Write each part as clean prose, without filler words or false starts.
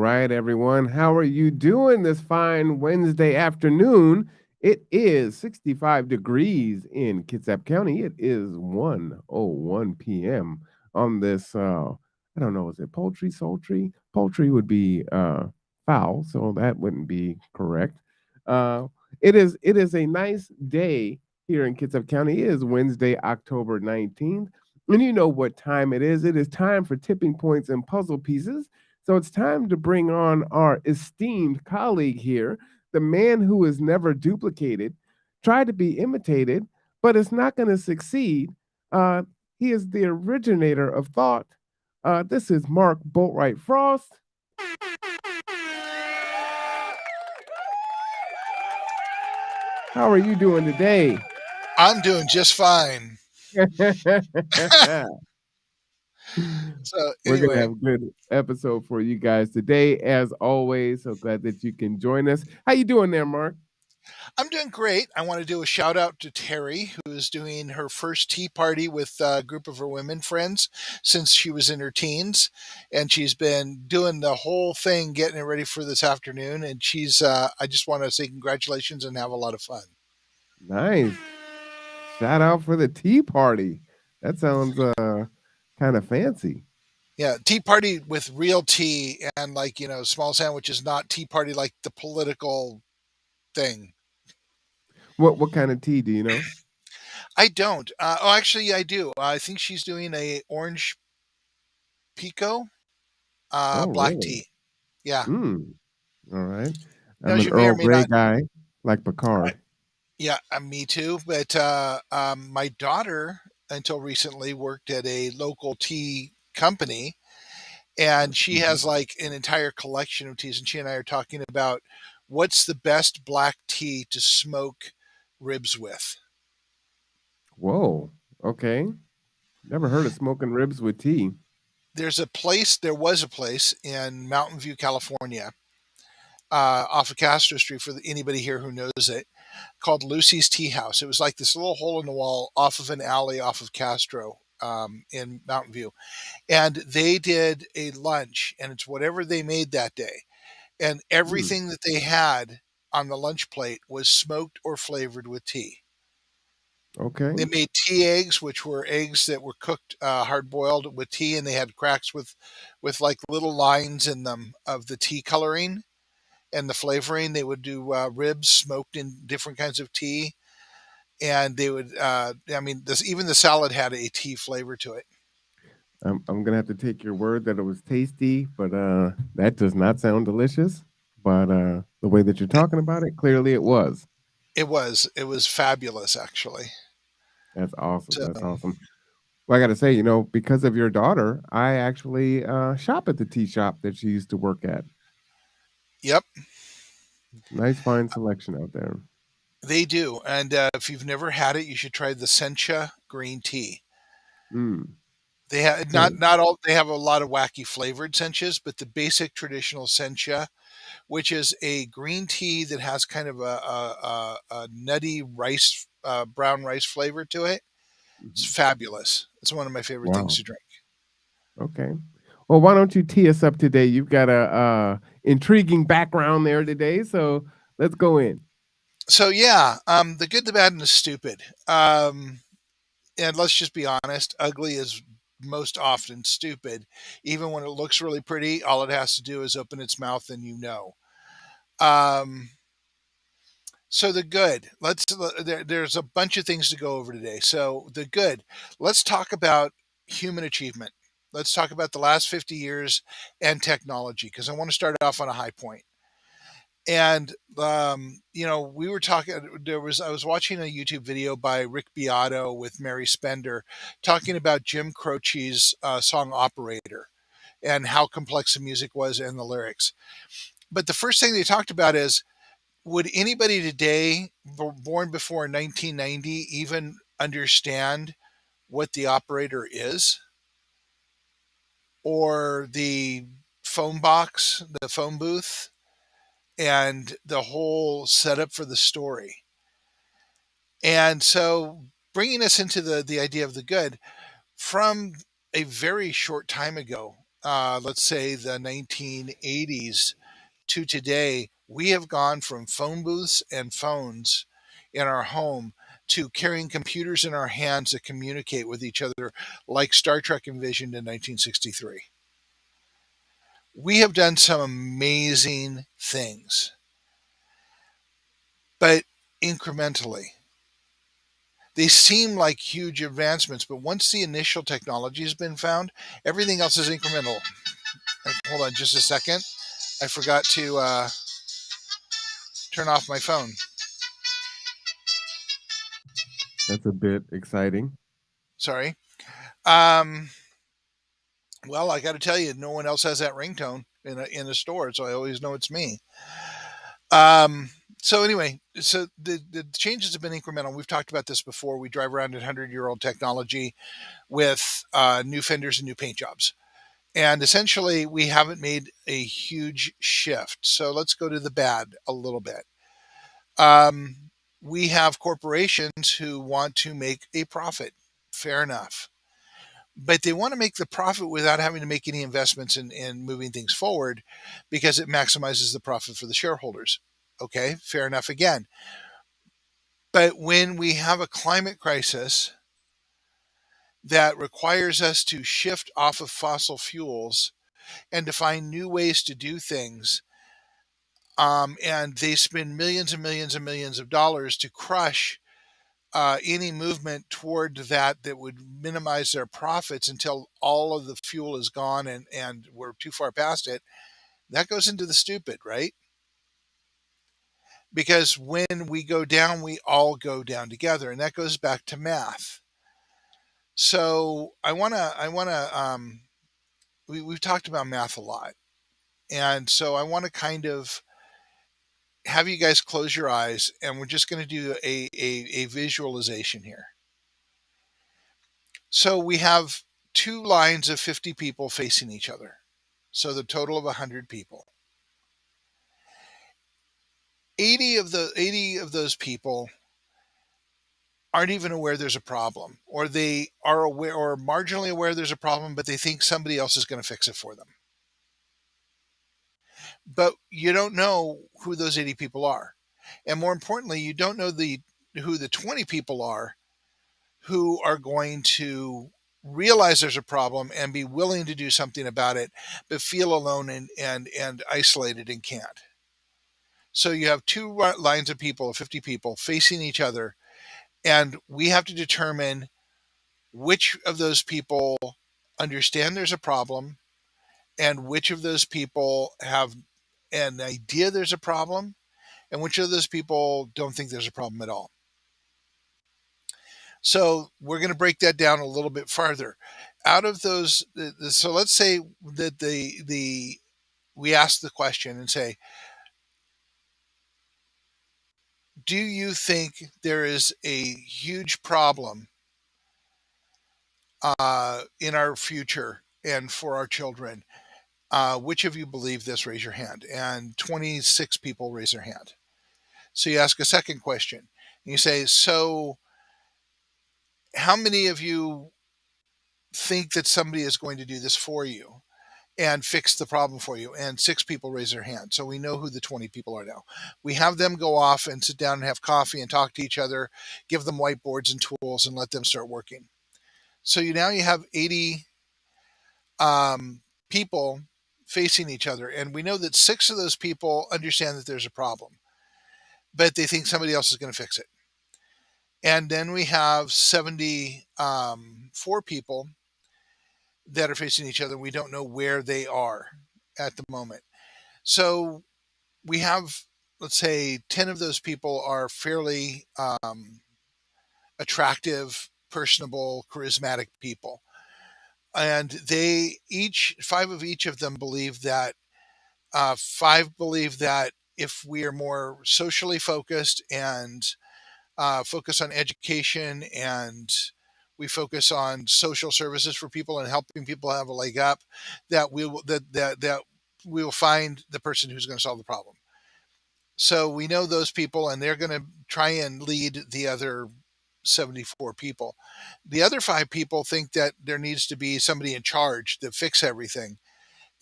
right, everyone. How are you doing this fine Wednesday afternoon? It is 65 degrees in Kitsap County. It is 1:01 p.m. on this I don't know, is it poultry, sultry? Poultry would be foul, so that wouldn't be correct. Uh it is a nice day here in Kitsap County. It is Wednesday, October 19th. And you know what time it is. It is time for tipping points and puzzle pieces. So it's time to bring on our esteemed colleague here, the man who is never duplicated, tried to be imitated, but is not going to succeed. Uh, he is the originator of thought. This is Mark Boatwright-Frost. How are you doing today? I'm doing just fine. So We're gonna anyway, have a good episode for you guys today, as always. So glad that you can join us. How you doing there, Mark? I'm doing great. I want to do a shout out to Terry, who is doing her first tea party with a group of her women friends since she was in her teens, and she's been doing the whole thing, getting it ready for this afternoon. And she's, I just want to say congratulations and have a lot of fun. Nice. Shout out for the tea party. That sounds kind of fancy. Yeah, tea party with real tea and small sandwiches, not tea party like the political thing. What kind of tea do you know? I don't. Actually, I do. I think she's doing a orange pico, Oh, black really? tea. Yeah. Mm. All right. Now I'm an you may or Earl may Grey not. guy, like I, Picard. yeah, me too. But my daughter, until recently, worked at a local tea company, and she Mhm. has like an entire collection of teas. And she and I are talking about what's the best black tea to smoke ribs with. Whoa. Okay. Never heard of smoking ribs with tea. There was a place in Mountain View, California, off of Castro Street for anybody here who knows it, called Lucy's Tea House. It was like this little hole in the wall off of an alley off of Castro in Mountain View. And they did a lunch, and it's whatever they made that day. And Mm. everything that they had on the lunch plate was smoked or flavored with tea. Okay. They made tea eggs, which were eggs that were cooked hard boiled with tea, and they had cracks with like little lines in them of the tea coloring and the flavoring. They would do ribs smoked in different kinds of tea, and they would. I mean, this even the salad had a tea flavor to it. I'm gonna have to take your word that it was tasty, but that does not sound delicious. But the way that you're talking about it, clearly it was. It was fabulous, actually. That's awesome. So, That's awesome. Well, I got to say, because of your daughter, I actually shop at the tea shop that she used to work at. yep, Nice fine selection out there. they do. And if you've never had it, you should try the Sencha Green Tea. Mm, They have okay. not all. They have a lot of wacky flavored senchas, but the basic traditional sencha, which is a green tea that has kind of a nutty rice, brown rice flavor to it. It's Mhm. fabulous. It's one of my favorite things Wow. to drink. Okay. Well, why don't you tee us up today? You've got a intriguing background there today, so let's go in. So yeah, the good, the bad, and the stupid. And let's just be honest, ugly is most often stupid. Even when it looks really pretty, all it has to do is open its mouth, and you know. Um, so the good. There's a bunch of things to go over today. So the good. Let's talk about human achievement. Let's talk about the last 50 years and technology because I want to start off on a high point. And we were talking. I was watching a YouTube video by Rick Beato with Mary Spender talking about Jim Croce's song "Operator" and how complex the music was and the lyrics. But the first thing they talked about is, would anybody today, born before 1990, even understand what the operator is, or the phone box, the phone booth, and the whole setup for the story? And so, bringing us into the idea of the good, from a very short time ago, let's say the 1980s to today, we have gone from phone booths and phones in our home to carrying computers in our hands that communicate with each other like Star Trek envisioned in 1963. We have done some amazing things, but incrementally. They seem like huge advancements, but once the initial technology has been found, everything else is incremental. Hold on just a second. I forgot to turn off my phone. That's a bit exciting. Sorry. Um, well, I got to tell you, no one else has that ringtone in a store, so I always know it's me. Um, so anyway, so the changes have been incremental. We've talked about this before. We drive around in 100-year-old technology with new fenders and new paint jobs. And essentially, we haven't made a huge shift. So let's go to the bad a little bit. We have corporations who want to make a profit. Fair enough. But they want to make the profit without having to make any investments in moving things forward because it maximizes the profit for the shareholders. Okay, fair enough again. But when we have a climate crisis that requires us to shift off of fossil fuels and to find new ways to do things, and they spend millions and millions and millions of dollars to crush any movement toward that would minimize their profits until all of the fuel is gone and we're too far past it. That goes into the stupid, right? Because when we go down, we all go down together, and that goes back to math. So we've talked about math a lot, and so I want to kind of have you guys close your eyes, and we're just going to do a visualization here. So we have two lines of 50 people facing each other. So the total of 100 people. 80 of those people aren't even aware there's a problem, or they are aware or marginally aware there's a problem, but they think somebody else is going to fix it for them. But you don't know who those 80 people are. And more importantly, you don't know who the 20 people are who are going to realize there's a problem and be willing to do something about it, but feel alone and isolated and can't. So you have two lines of people, 50 people facing each other, and we have to determine which of those people understand there's a problem and which of those people have an idea there's a problem and which of those people don't think there's a problem at all. So we're going to break that down a little bit farther. Out of those, so let's say that we ask the question and say, do you think there is a huge problem in our future and for our children? Which of you believe this? Raise your hand. And 26 people raise their hand. So you ask a second question. And you say, so how many of you think that somebody is going to do this for you and fix the problem for you? And 6 people raise their hand. So we know who the 20 people are now. We have them go off and sit down and have coffee and talk to each other, give them whiteboards and tools and let them start working. So now you have 80 people facing each other. And we know that 6 of those people understand that there's a problem, but they think somebody else is going to fix it. And then we have 74 people that are facing each other. We don't know where they are at the moment. So we have, let's say, 10 of those people are fairly attractive, personable, charismatic people. And they each, 5 of each of them believe that, 5 believe that if we are more socially focused and focus on education and we focus on social services for people and helping people have a leg up, that we will find the person who's going to solve the problem. So we know those people, and they're going to try and lead the other 74 people. The other 5 people think that there needs to be somebody in charge to fix everything.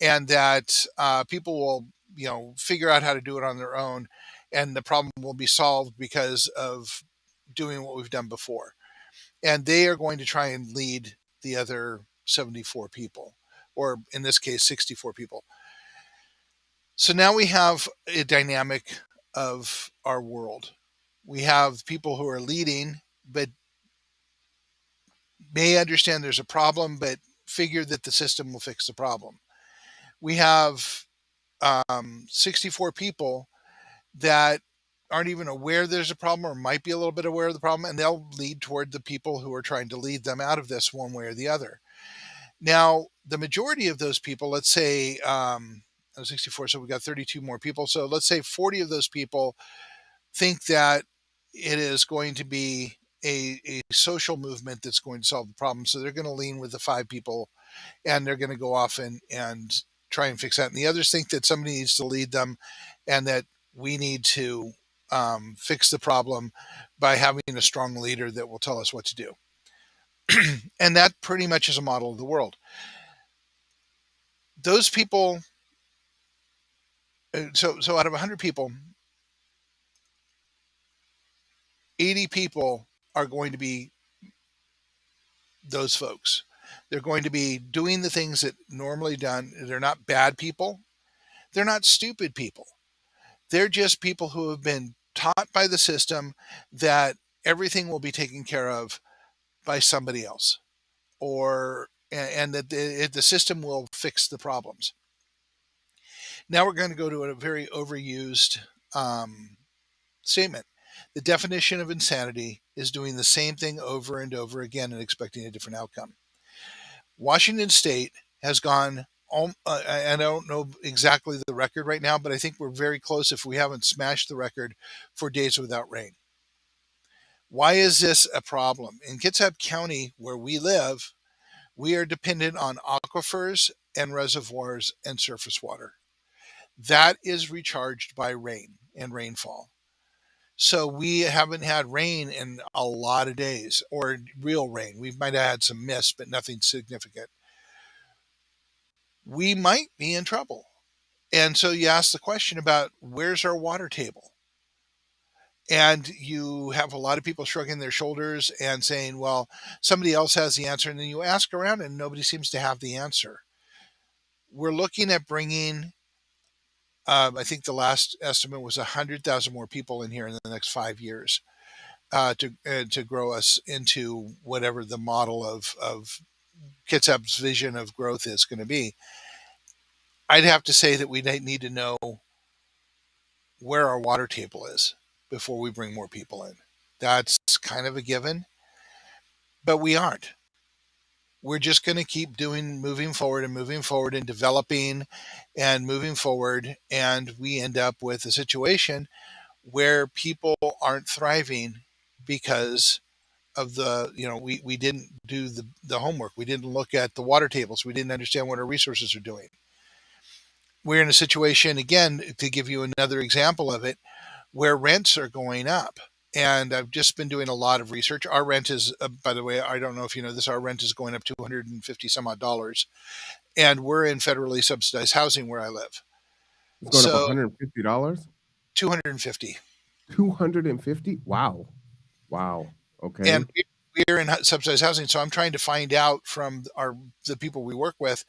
and that people will, figure out how to do it on their own, and the problem will be solved because of doing what we've done before. And they are going to try and lead the other 74 people, or in this case, 64 people. So now we have a dynamic of our world. We have people who are leading, but may understand there's a problem, but figure that the system will fix the problem. We have 64 people that aren't even aware there's a problem or might be a little bit aware of the problem, and they'll lead toward the people who are trying to lead them out of this one way or the other. Now, the majority of those people, let's say 64, so we got 32 more people. So let's say 40 of those people think that it is going to be a social movement that's going to solve the problem. So they're going to lean with the 5 people, and they're going to go off and try and fix that. And the others think that somebody needs to lead them, and that we need to fix the problem by having a strong leader that will tell us what to do. And that pretty much is a model of the world. Those people, so out of 100 people, 80 people are going to be those folks. They're going to be doing the things that normally done. They're not bad people. They're not stupid people. They're just people who have been taught by the system that everything will be taken care of by somebody else, or and that the system will fix the problems. Now we're going to go to a very overused statement. The definition of insanity is doing the same thing over and over again and expecting a different outcome. Washington State has gone, I don't know exactly the record right now, but I think we're very close if we haven't smashed the record for days without rain. Why is this a problem? In Kitsap County, where we live, we are dependent on aquifers and reservoirs and surface water. That is recharged by rain and rainfall. So we haven't had rain in a lot of days, or real rain. We might have had some mist, but nothing significant. We might be in trouble. And so you ask the question about where's our water table? And you have a lot of people shrugging their shoulders and saying, well, somebody else has the answer. And then you ask around and nobody seems to have the answer. We're looking at bringing, I think the last estimate was 100,000 more people in here in the next 5 years to grow us into whatever the model of Kitsap's vision of growth is going to be. I'd have to say that we need to know where our water table is before we bring more people in. That's kind of a given, but we aren't. We're just going to keep moving forward and developing and moving forward. And we end up with a situation where people aren't thriving because of we didn't do the homework. We didn't look at the water tables. We didn't understand what our resources are doing. We're in a situation, again, to give you another example of it, where rents are going up. And I've just been doing a lot of research. Our rent is, by the way, I don't know if you know this, our rent is going up $250 some odd dollars. And we're in federally subsidized housing where I live. It's going up $150? 250. 250? Wow. Okay. And we're in subsidized housing. So I'm trying to find out from the people we work with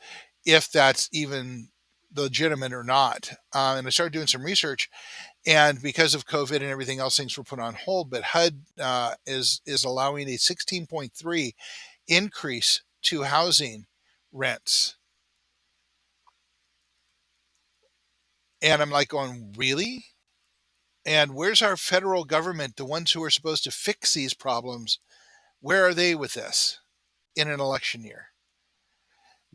if that's even legitimate or not. And I started doing some research. And because of COVID and everything else, things were put on hold. But HUD is allowing a 16.3 increase to housing rents. And I'm like going, really? And where's our federal government, the ones who are supposed to fix these problems? Where are they with this in an election year?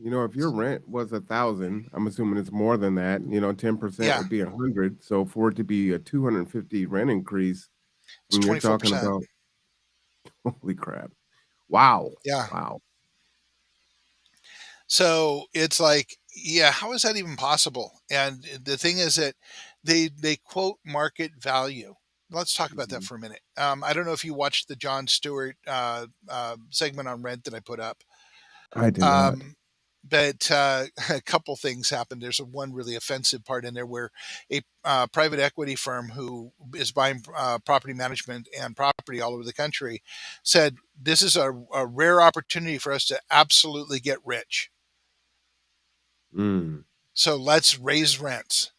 If your rent was 1,000, I'm assuming it's more than that. 10% would be 100. So for it to be a 250 rent increase, it's when 24%. You're talking about, holy crap! Wow. Yeah. Wow. So it's like, yeah, how is that even possible? And the thing is that they quote market value. Let's talk about that for a minute. I don't know if you watched the Jon Stewart segment on rent that I put up. I did not. but a couple things happened. There's one really offensive part in there where a private equity firm who is buying property management and property all over the country said, "This is a rare opportunity for us to absolutely get rich. Mm. So let's raise rents."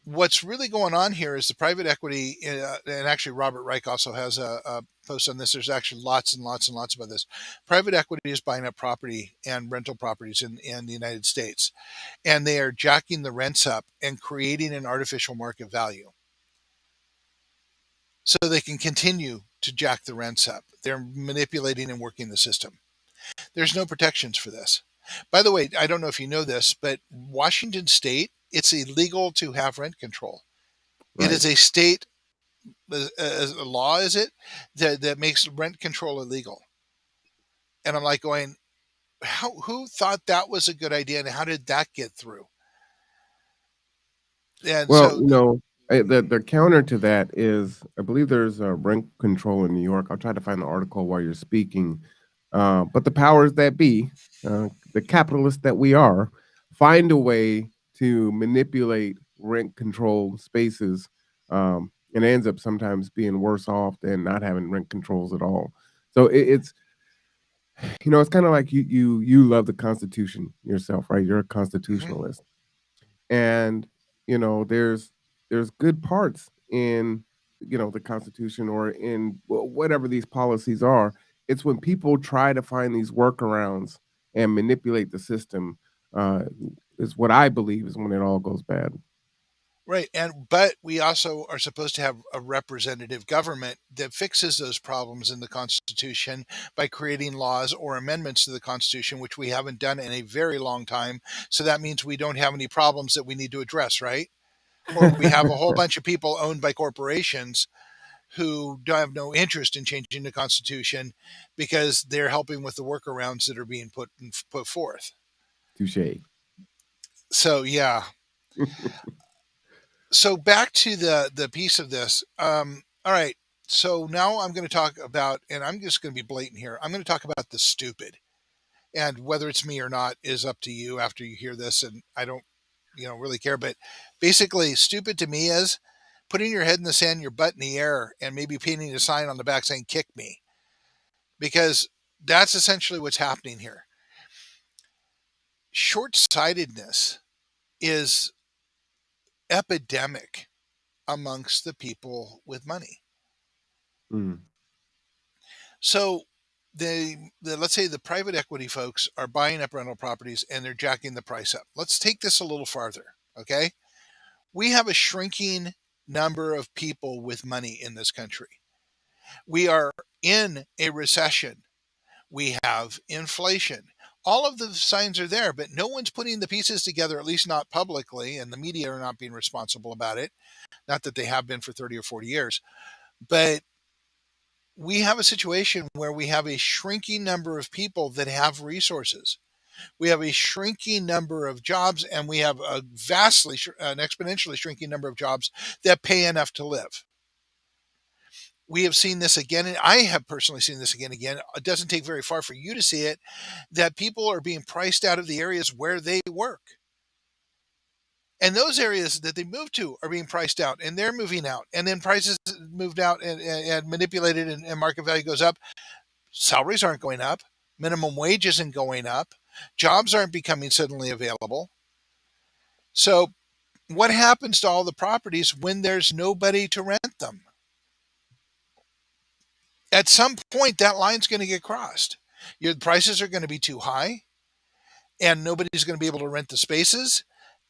What's really going on here is the private equity, and actually Robert Reich also has a post on this. There's actually lots and lots and lots about this. Private equity is buying up property and rental properties in the United States, and they are jacking the rents up and creating an artificial market value so they can continue to jack the rents up. They're manipulating and working the system. There's no protections for this. By the way, I don't know if you know this, but Washington State, it's illegal to have rent control. It Right. is a state a law, is it, that makes rent control illegal? And I'm like going, who thought that was a good idea, and how did that get through? And Well, so, the counter to that is, I believe there's a rent control in New York. I'll try to find the article while you're speaking. But the powers that be, the capitalists that we are, find a way to manipulate rent control spaces, and ends up sometimes being worse off than not having rent controls at all. So it's it's kind of like you love the Constitution yourself, right? You're a mhm, constitutionalist, and there's good parts in the Constitution or in whatever these policies are. It's when people try to find these workarounds and manipulate the system, uh, is what I believe is when it all goes bad. right. And but we also are supposed to have a representative government that fixes those problems in the Constitution by creating laws or amendments to the Constitution, which we haven't done in a very long time. So that means we don't have any problems that we need to address, right? Or we have a whole bunch of people owned by corporations who don't have no interest in changing the Constitution because they're helping with the workarounds that are being put forth. Touche. So yeah. So back to the piece of this. All right. So now I'm going to talk about, and I'm just going to be blatant here. I'm going to talk about the stupid, and whether it's me or not is up to you after you hear this. And I don't, really care. But basically, stupid to me is putting your head in the sand, your butt in the air, and maybe painting a sign on the back saying "kick me," because that's essentially what's happening here. Short sightedness is epidemic amongst the people with money. Mm. So let's say the private equity folks are buying up rental properties and they're jacking the price up. Let's take this a little farther. Okay. We have a shrinking number of people with money in this country. We are in a recession. We have inflation. All of the signs are there, but no one's putting the pieces together, at least not publicly, and the media are not being responsible about it. Not that they have been for 30 or 40 years, but we have a situation where we have a shrinking number of people that have resources. We have a shrinking number of jobs, and we have an exponentially shrinking number of jobs that pay enough to live. We have seen this again, and I have personally seen this again and again. It doesn't take very far for you to see it, that people are being priced out of the areas where they work. And those areas that they move to are being priced out and they're moving out. And then prices moved out and manipulated, and market value goes up. Salaries aren't going up. Minimum wage isn't going up. Jobs aren't becoming suddenly available. So, what happens to all the properties when there's nobody to rent them? At some point, that line's going to get crossed. Your prices are going to be too high, and nobody's going to be able to rent the spaces,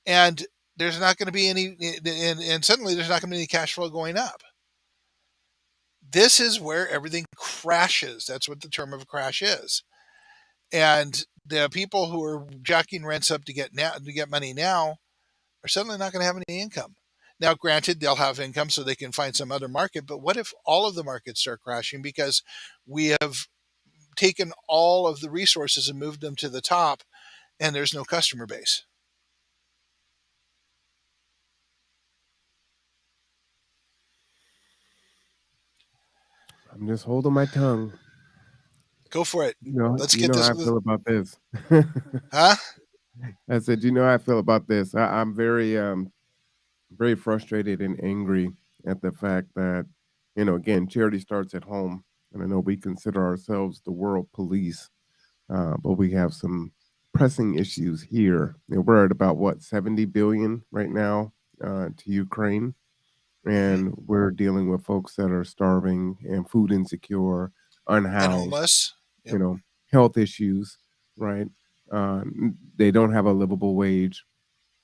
and there's not going to be any, and suddenly there's not going to be any cash flow going up. This is where everything crashes. That's what the term of a crash is. And the people who are jacking rents up to get money now are suddenly not going to have any income. Now, granted, they'll have income so they can find some other market, but what if all of the markets start crashing because we have taken all of the resources and moved them to the top and there's no customer base? I'm just holding my tongue. Go for it. Let's You get know this. how I feel about this. Huh? I said, you know how I feel about this. I'm very very frustrated and angry at the fact that, again, charity starts at home. And I know we consider ourselves the world police, but we have some pressing issues here. We're at about what, 70 billion right now to Ukraine. Hmm. And we're dealing with folks that are starving and food insecure, And unhoused, homeless. you Yep. know, health issues, right? They don't have a livable wage.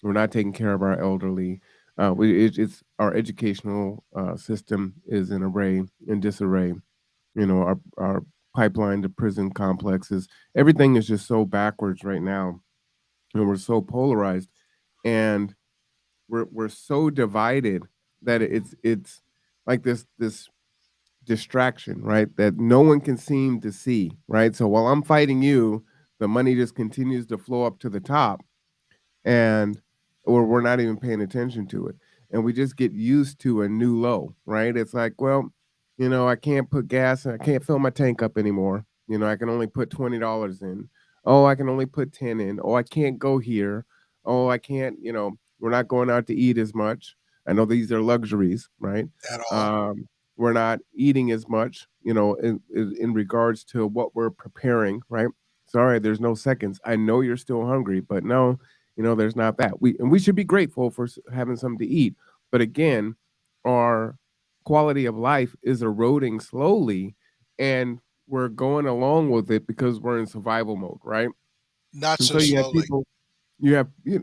We're not taking care of our elderly. It's our educational system is in disarray. Our pipeline to prison complexes, everything is just so backwards right now, and we're so polarized, and we're so divided that it's like this distraction, right? That no one can seem to see, right? So while I'm fighting you, the money just continues to flow up to the top, and or we're not even paying attention to it. And we just get used to a new low, right? It's like, well, I can't put gas and I can't fill my tank up anymore. I can only put $20 in. Oh, I can only put 10 in. Oh, I can't go here. Oh, I can't, we're not going out to eat as much. I know these are luxuries, right? At all. Um, we're not eating as much, in regards to what we're preparing, right? Sorry, there's no seconds. I know you're still hungry, but no, there's not that. We should be grateful for having something to eat. But again, our quality of life is eroding slowly, and we're going along with it because we're in survival mode, right? Not And so so slowly.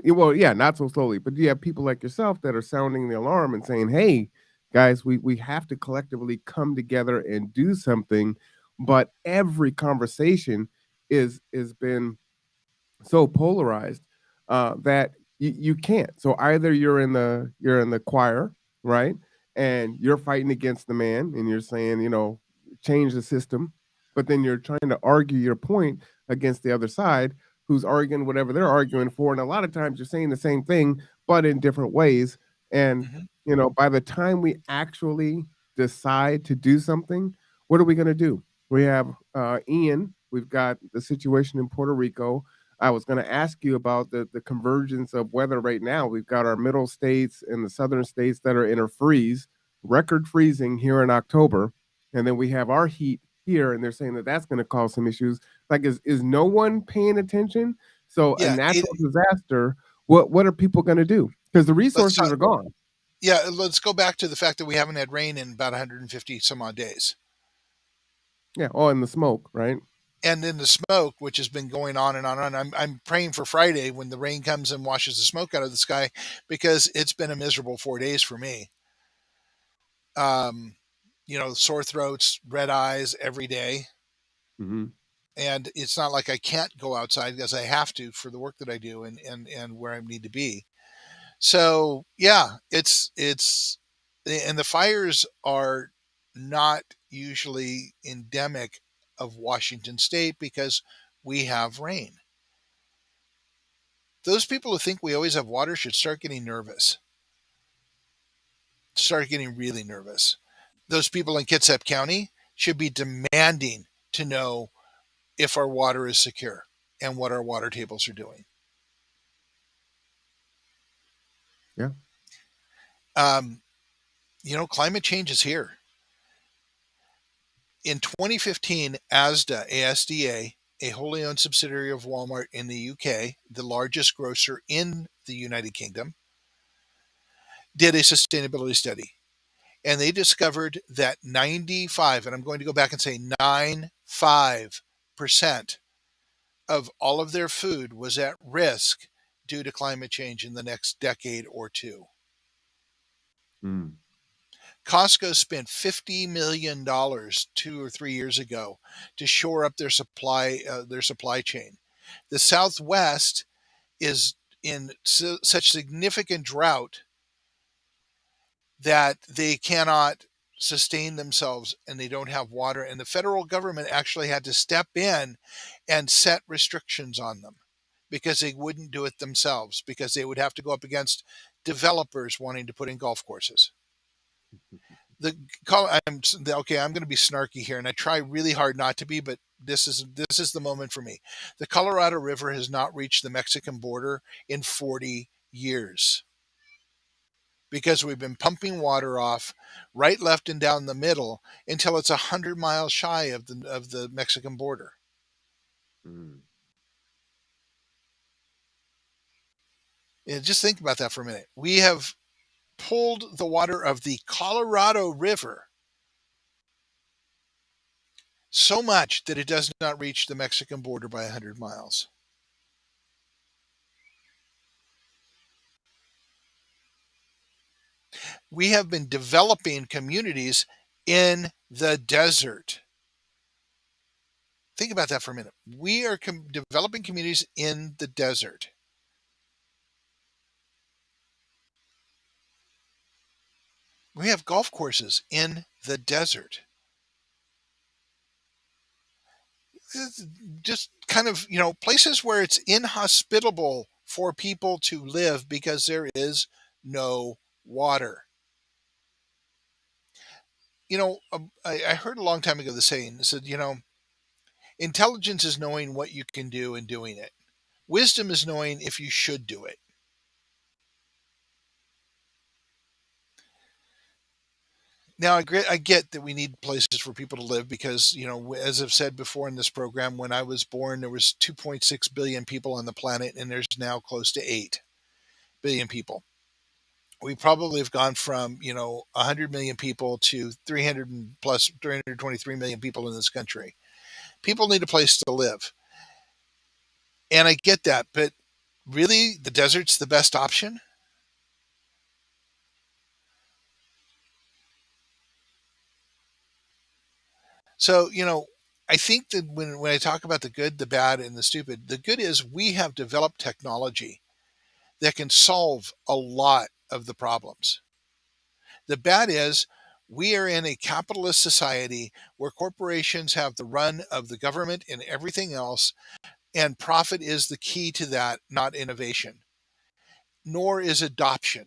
well, yeah, not so slowly, but you have people like yourself that are sounding the alarm and saying, "Hey, guys, we have to collectively come together and do something." But every conversation is been so polarized that you can't. So either you're in the choir, right, and you're fighting against the man, and you're saying, change the system, but then you're trying to argue your point against the other side, who's arguing whatever they're arguing for, and a lot of times you're saying the same thing, but in different ways. And Hmm. by the time we actually decide to do something, what are we going to do? We have Ian. We've got the situation in Puerto Rico. I was going to ask you about the convergence of weather right now. We've got our middle states and the southern states that are in a freeze, record freezing here in October, and then we have our heat here, and they're saying that that's going to cause some issues. Like, is no one paying attention? So a Yeah. natural disaster, what are people going to do? Because the Let's resources talk. are gone. Yeah. Let's go back to the fact that we haven't had rain in about 150 some odd days. Yeah, all in the smoke, right? And then the smoke, which has been going on and on and on. I'm praying for Friday when the rain comes and washes the smoke out of the sky, because it's been a miserable 4 days for me. Um, sore throats, red eyes every day. Hmm. And it's not like I can't go outside, because I have to for the work that I do, and where I need to be. So yeah, it's and the fires are not usually endemic of Washington State because we have rain. Those people who think we always have water should start getting nervous. Start getting really nervous. Those people in Kitsap County should be demanding to know if our water is secure and what our water tables are doing. Yeah. Um, climate change is here. In 2015, ASDA, a wholly owned subsidiary of Walmart in the UK, the largest grocer in the United Kingdom, did a sustainability study. And they discovered that 95, and I'm going to go back and say 95% of all of their food was at risk due to climate change in the next decade or two. Mm. Costco spent $50 million 2 or 3 years ago to shore up their supply chain. The Southwest is in such significant drought that they cannot sustain themselves, and they don't have water. And the federal government actually had to step in and set restrictions on them, because they wouldn't do it themselves, because they would have to go up against developers wanting to put in golf courses. The call I'm Okay, I'm going to be snarky here, and I try really hard not to be, but this is the moment for me. The Colorado River has not reached the Mexican border in 40 years because we've been pumping water off right, left, and down the middle until it's 100 miles shy of the Mexican border. Mm. And just think about that for a minute. We have pulled the water of the Colorado River so much that it does not reach the Mexican border by 100 miles. We have been developing communities in the desert. Think about that for a minute. We are developing communities in the desert. We have golf courses in the desert. Just kind of, places where it's inhospitable for people to live because there is no water. I heard a long time ago the saying, it said, intelligence is knowing what you can do and doing it. Wisdom is knowing if you should do it. Now, I get that we need places for people to live because, as I've said before in this program, when I was born, there was 2.6 billion people on the planet, and there's now close to 8 billion people. We probably have gone from, 100 million people to 300 and plus 323 million people in this country. People need a place to live. And I get that, but really, the desert's the best option? So, I think that when I talk about the good, the bad, and the stupid, the good is we have developed technology that can solve a lot of the problems. The bad is we are in a capitalist society where corporations have the run of the government and everything else, and profit is the key to that, not innovation, nor is adoption.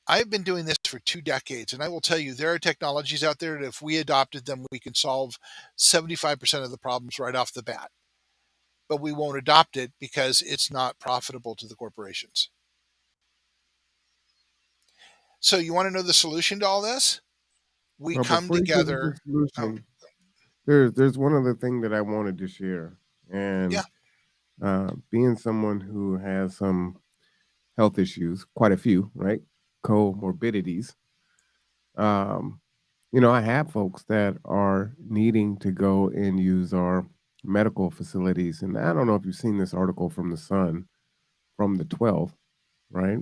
I've been doing this for 2 decades, and I will tell you there are technologies out there that if we adopted them, we can solve 75% of the problems right off the bat. But we won't adopt it because it's not profitable to the corporations. So, you want to know the solution to all this? We Well, come before you give us together. the Oh, solution, there's one other thing that I wanted to share, yeah, and being someone who has some health issues, quite a few, right? Comorbidities. Um, I have folks that are needing to go and use our medical facilities, and I don't know if you've seen this article from the Sun from the 12th, right?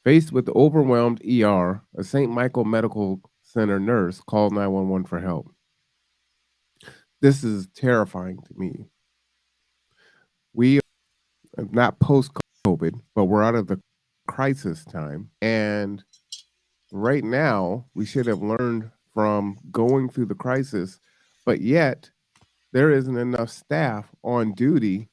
Faced with overwhelmed ER, a St. Michael Medical Center nurse called 911 for help. This is terrifying to me. We are not post COVID, but we're out of the crisis time. And right now, we should have learned from going through the crisis, but yet there isn't enough staff on duty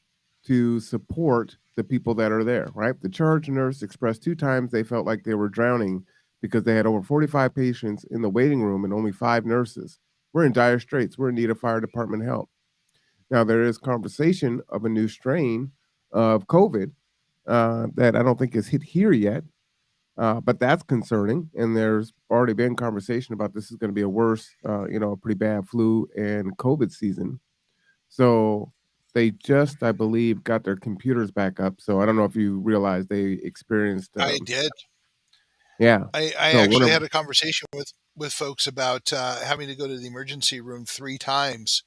to support the people that are there, right? The charge nurse expressed 2 times they felt like they were drowning because they had over 45 patients in the waiting room and only 5 nurses. We're in dire straits. We're in need of fire department help. Now, there is conversation of a new strain of COVID that I don't think is hit here yet, but that's concerning. And there's already been conversation about this is going to be a worse, a pretty bad flu and COVID season. So they just, I believe, got their computers back up. So I don't know if you realize they experienced, I did. yeah. I So one actually of had a conversation with folks about having to go to the emergency room 3 times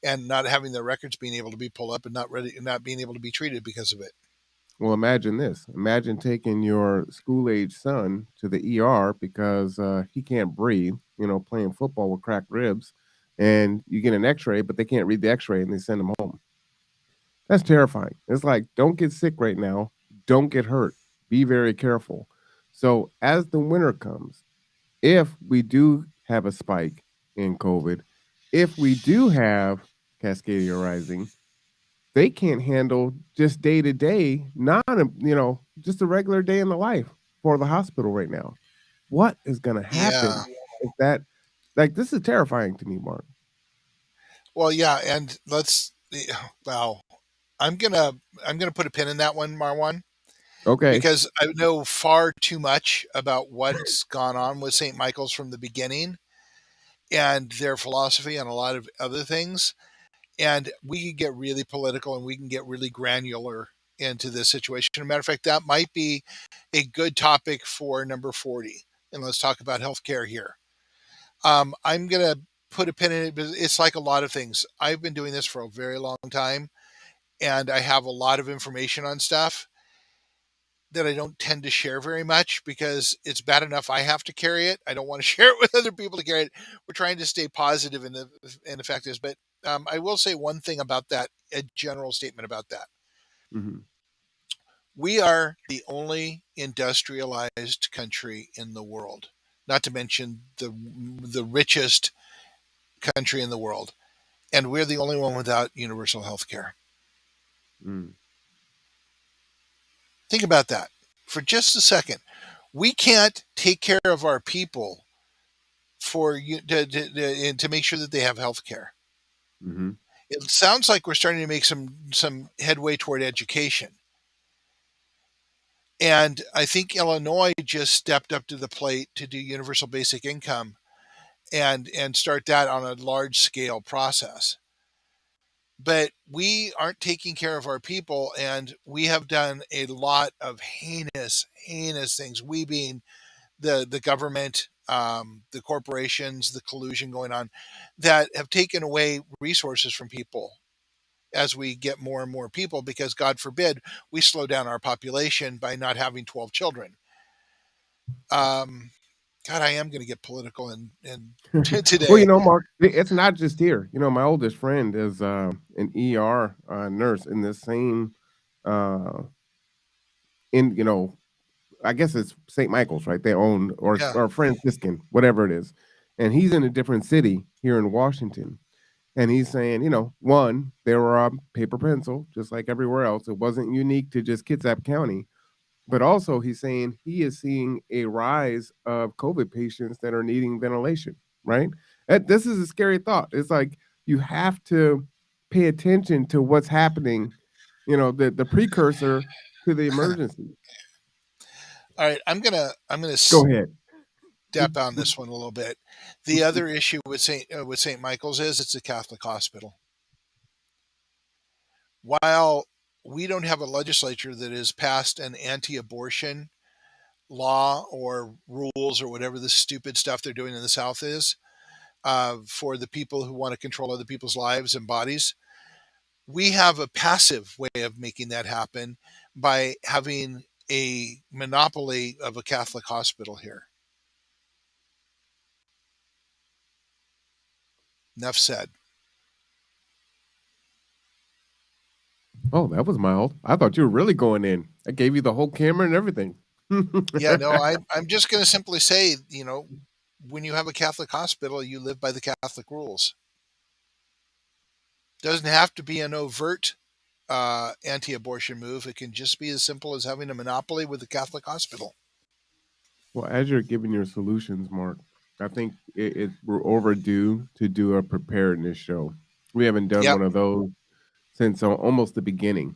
and not having their records being able to be pulled up and not being able to be treated because of it. well, imagine this. Imagine taking your school age son to the ER because he can't breathe. Playing football with cracked ribs, and you get an X-ray, but they can't read the X-ray, and they send him home. That's terrifying. It's like, don't get sick right now. Don't get hurt. Be very careful. So as the winter comes, if we do have a spike in COVID, if we do have Cascadia Rising, they can't handle just day to day, not just a regular day in the life for the hospital right now. What is going to Yeah. happen if that? Like, this is terrifying to me, Mark. Well, yeah, and let's. Wow, I'm gonna I'm gonna put a pin in that one, Marwan, Okay. because I know far too much about what's gone on with St. Michael's from the beginning and their philosophy and a lot of other things. And we can get really political and we can get really granular into this situation. As a matter of fact, that might be a good topic for number 40. And let's talk about healthcare here. I'm going to put a pin in it, but it's like a lot of things. I've been doing this for a very long time and I have a lot of information on stuff that I don't tend to share very much because it's bad enough I have to carry it. I don't want to share it with other people to carry it. We're trying to stay positive and effective. But I will say one thing about that, a general statement about that. Hmm. We are the only industrialized country in the world, not to mention the richest country in the world. And we're the only one without universal health care. Mm. Think about that for just a second. We can't take care of our people for you to make sure that they have health care. Hmm. It sounds like we're starting to make some headway toward education. And I think Illinois just stepped up to the plate to do universal basic income and start that on a large scale process. But we aren't taking care of our people, and we have done a lot of heinous things. We being the government, the corporations, the collusion going on, that have taken away resources from people as we get more and more people. Because God forbid we slow down our population by not having 12 children. Um, God, I am going to get political and Well, today. Mark, it's not just here. My oldest friend is an ER nurse in this same uh in I guess it's St. Michael's, right? They own Yeah. or Franciscan, whatever it is. And he's in a different city here in Washington. And he's saying, one, there were paper pencil, just like everywhere else. It wasn't unique to just Kitsap County. But also, he's saying he is seeing a rise of COVID patients that are needing ventilation, right? This is a scary thought. It's like you have to pay attention to what's happening, the precursor to the All emergency. right, I'm gonna Go ahead. step on this one a little bit. The other issue with St. Michael's is it's a Catholic hospital. While we don't have a legislature that has passed an anti-abortion law or rules or whatever the stupid stuff they're doing in the South is, for the people who want to control other people's lives and bodies, we have a passive way of making that happen by having a monopoly of a Catholic hospital here. Enough said. Oh, that was mild. I thought you were really going in. I gave you the whole camera and everything. Yeah, no, I'm just going to simply say, when you have a Catholic hospital, you live by the Catholic rules. Doesn't have to be an overt anti-abortion move. It can just be as simple as having a monopoly with the Catholic hospital. Well, as you're giving your solutions, Mark, I think we're overdue to do a preparedness show. We haven't done Yep, one of those since almost the beginning.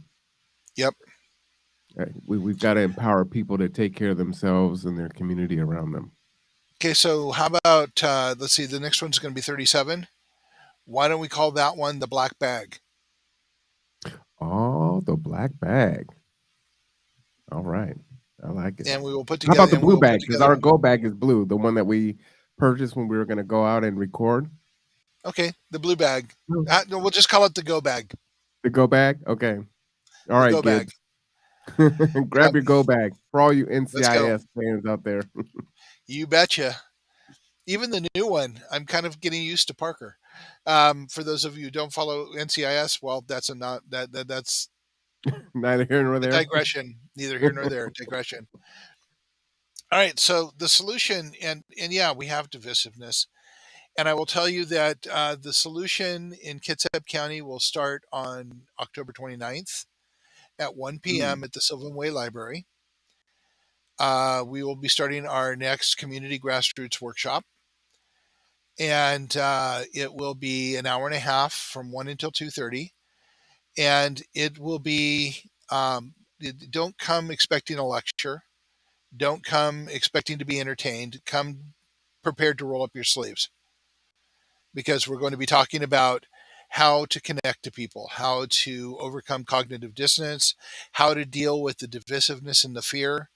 yep. We've got to empower people to take care of themselves and their community around them. Okay, so how about let's see, the next one's going to be 37. Why don't we call that one the black bag? Oh, the black bag. All right. I like it. And we will put How together about the and we blue will put bag? Because together. our go bag is blue, the one that we purchased when we were going to go out and record. Okay, the blue bag. Oh. No, we'll just call it the go bag. The go bag? Okay. All The right, go bag. Gibbs. Yep. Grab your go bag for all you Let's go. NCIS fans out there. You betcha. Even the new one, I'm kind of getting used to Parker. For those of you who don't follow NCIS, well, that's a not that's Neither here nor a there. digression. Neither here nor there. Digression. All right. So the solution, and yeah, we have divisiveness, and I will tell you that the solution in Kitsap County will start on October 29th at 1 Mm, p.m. at the Sylvan Way Library. We will be starting our next community grassroots workshop. and it will be an hour and a half from 1 until 2:30, and it will be don't come expecting a lecture. Don't come expecting to be entertained. Come prepared to roll up your sleeves, because we're going to be talking about how to connect to people, how to overcome cognitive dissonance, how to deal with the divisiveness and the fear.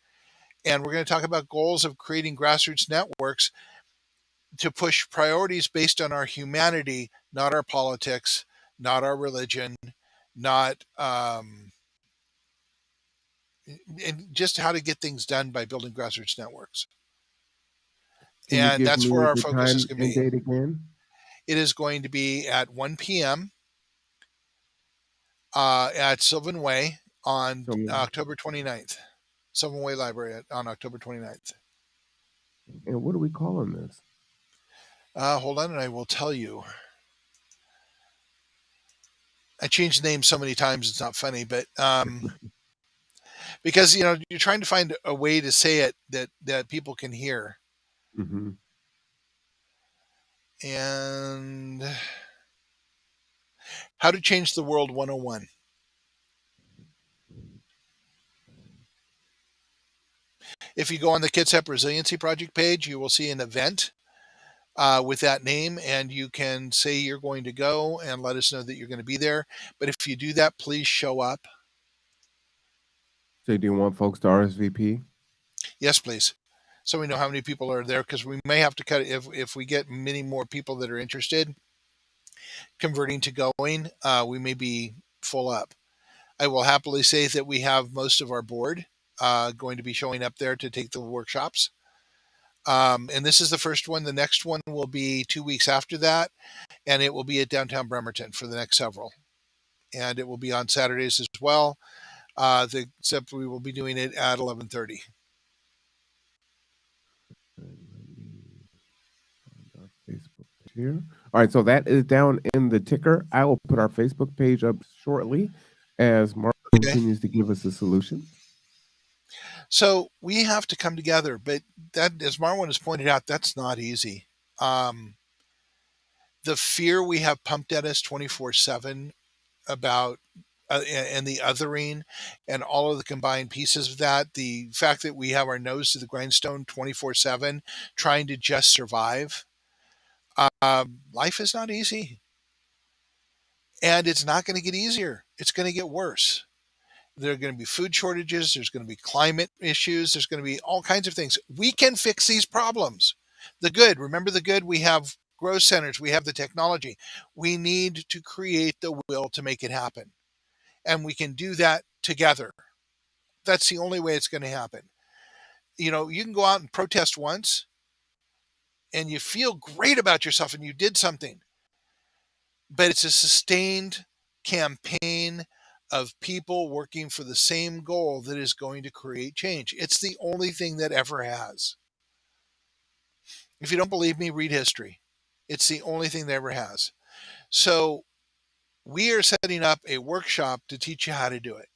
And we're going to talk about goals of creating grassroots networks to push priorities based on our humanity, not our politics, not our religion, not and just how to get things done by building grassroots networks. Can you And give that's where me our the focus is time going to and be. date again? It is going to be at 1 p.m. At Sylvan Way on So, October 29th. Sylvan Way Library on October 29th. and what are we calling this? Hold on, and I will tell you. I changed the name so many times it's not funny, but because you're trying to find a way to say it that people can hear. Mm-hmm. And how to change the world 101. If you go on the Kitsap Resiliency Project page, you will see an event with that name, and you can say you're going to go and let us know that you're going to be there. But if you do that, please show up. So, do you want folks to RSVP? Yes, please. So we know how many people are there, because we may have to cut it if we get many more people that are interested converting to going. We may be full up. I will happily say that we have most of our board going to be showing up there to take the workshops. And this is the first one. The next one will be 2 weeks after that, and it will be at downtown Bremerton for the next several. And it will be on Saturdays as well, except we will be doing it at 11:30. And let me find our Facebook page here. All right, so that is down in the ticker. I will put our Facebook page up shortly as Mark Okay. continues to give us the solutions. So we have to come together, but that, as Marwan has pointed out, that's not easy. Um, the fear we have pumped at us 24/7 about and the othering and all of the combined pieces of that, the fact that we have our nose to the grindstone 24/7 trying to just survive. Life is not easy, and it's not going to get easier. It's going to get worse. There are going to be food shortages. There's going to be climate issues. There's going to be all kinds of things. We can fix these problems. The good, remember the good, we have growth centers, we have the technology. We need to create the will to make it happen. And we can do that together. That's the only way it's going to happen. You can go out and protest once and you feel great about yourself and you did something, but it's a sustained campaign of people working for the same goal that is going to create change. It's the only thing that ever has. If you don't believe me, read history. It's the only thing that ever has. So we are setting up a workshop to teach you how to do it.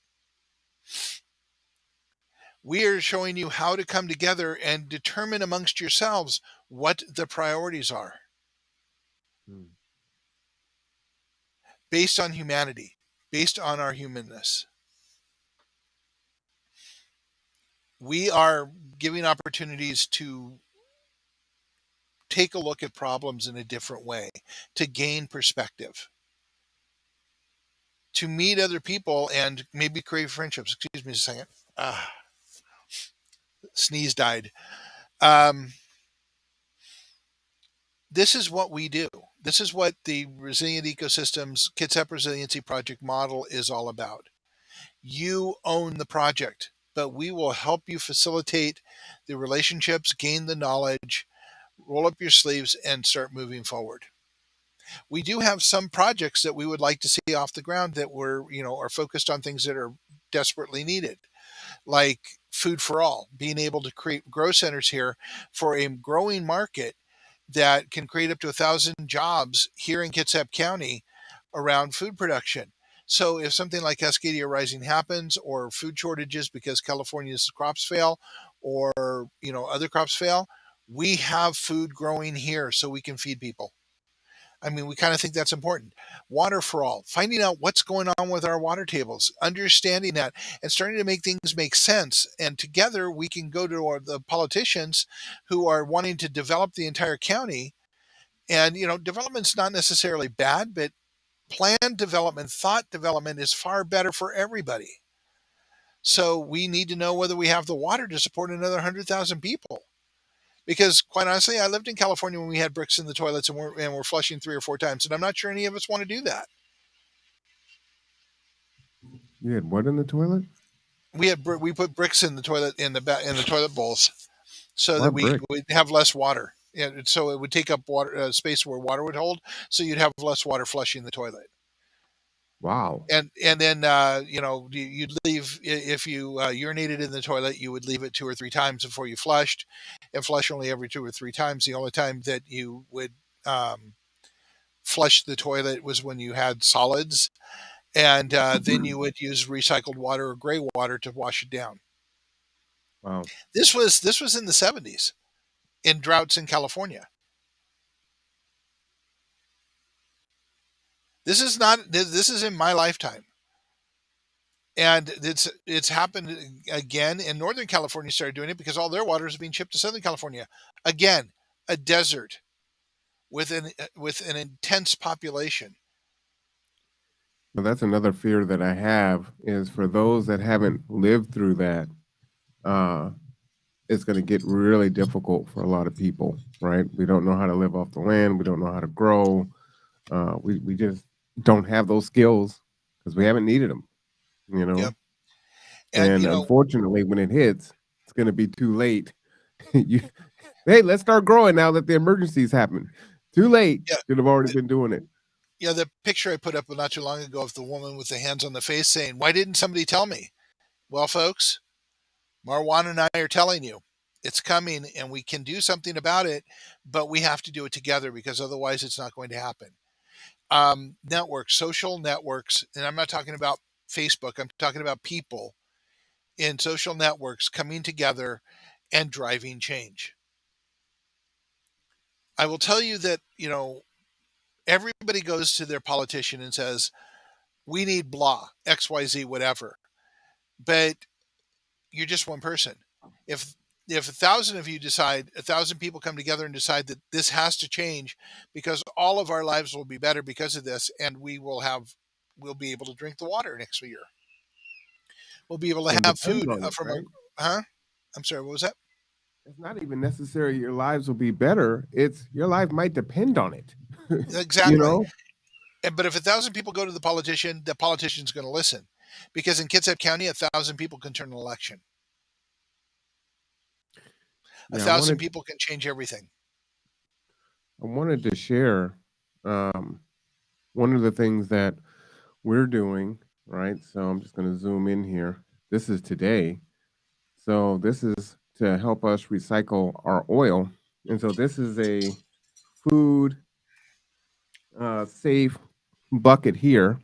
We are showing you how to come together and determine amongst yourselves what the priorities are Hmm. based on humanity, based on our humanness. We are giving opportunities to take a look at problems in a different way, to gain perspective, to meet other people and maybe create friendships. Excuse me a second. Sneeze died. Um, this is what we do. This is what the Resilient Ecosystems Kitsap Resiliency Project model is all about. You own the project, but we will help you facilitate the relationships, gain the knowledge, roll up your sleeves, and start moving forward. We do have some projects that we would like to see off the ground that are focused on things that are desperately needed, like food for all, being able to create grow centers here for a growing market that can create up to 1,000 jobs here in Kitsap County around food production. So if something like Cascadia Rising happens, or food shortages because California's crops fail, or other crops fail, We have food growing here so we can feed people. I mean, we kind of think that's important. Water for all, finding out what's going on with our water tables, understanding that, and starting to make things make sense. And together we can go to the politicians who are wanting to develop the entire county. And, development's not necessarily bad, but planned development, thought development is far better for everybody. So we need to know whether we have the water to support another 100,000 people. Because quite honestly, I lived in California when we had bricks in the toilets and we're flushing 3 or 4 times, and I'm not sure any of us want to do that. You had what in the toilet? We put bricks in the toilet in the toilet bowls so Why that we brick? would have less water. And so it would take up water space where water would hold, so you'd have less water flushing the toilet. Wow. And then you'd leave if you urinated in the toilet, you would leave it 2 or 3 times before you flushed, and flush only every 2 or 3 times. The only time that you would flush the toilet was when you had solids, and then you would use recycled water or gray water to wash it down. Wow. This was in the 70s in droughts in California. This is not. This is in my lifetime, and it's happened again in Northern California. Started doing it because all their water is being shipped to Southern California. Again, a desert with an intense population. Well, that's another fear that I have is for those that haven't lived through that, uh, it's going to get really difficult for a lot of people, right? We don't know how to live off the land. We don't know how to grow. We just don't have those skills because we haven't needed them, you know? Yep. And And unfortunately, when it hits, it's going to be too late. you, hey, let's start growing now that the emergencies happen. Too late. yeah, Should have already been doing it. yeah. The picture I put up not too long ago of the woman with the hands on the face saying, "Why didn't somebody tell me?" Well, folks, Marwan and I are telling you, it's coming, and we can do something about it, but we have to do it together because otherwise, it's not going to happen. Networks, social networks, and I'm not talking about Facebook. I'm talking about people in social networks coming together and driving change. I will tell you that, everybody goes to their politician and says, we need blah, XYZ, whatever. But you're just one person. If if 1,000 of you decide, 1,000 people come together and decide that this has to change because all of our lives will be better because of this, and we'll be able to drink the water next year. We'll be able to And have depend food on it, from a, right? huh? I'm sorry, what was that? It's not even necessary your lives will be better. It's your life might depend on it. you Exactly. know? But if 1,000 people go to the politician's going to listen, because in Kitsap County, 1,000 people can turn an election. A Yeah, thousand people can change everything. I wanted to share um, one of the things that we're doing, right? So I'm just going to zoom in here. This is today. So this is to help us recycle our oil. And so this is a food safe bucket here.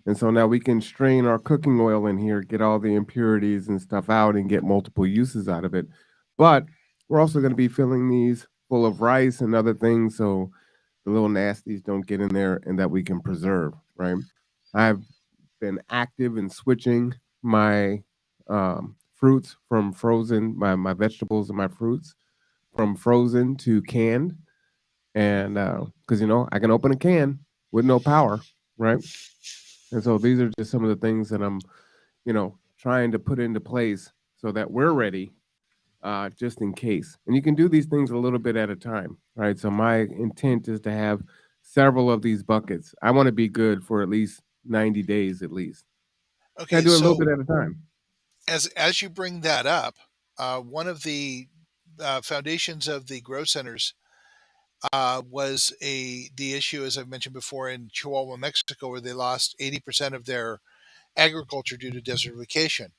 And so now we can strain our cooking oil in here, get all the impurities and stuff out, and get multiple uses out of it. But we're also going to be filling these full of rice and other things so the little nasties don't get in there and that we can preserve, right? I've been active in switching my fruits from frozen, my vegetables and my fruits from frozen to canned. And because, I can open a can with no power, right? And so these are just some of the things that I'm, trying to put into place so that we're ready just in case. And you can do these things a little bit at a time, right? So my intent is to have several of these buckets. I want to be good for at least 90 days at least. I Okay, do it a little so bit at a time. as you bring that up, one of the foundations of the grow centers was the issue, as I've mentioned before, in Chihuahua, Mexico, where they lost 80% of their agriculture due to desertification.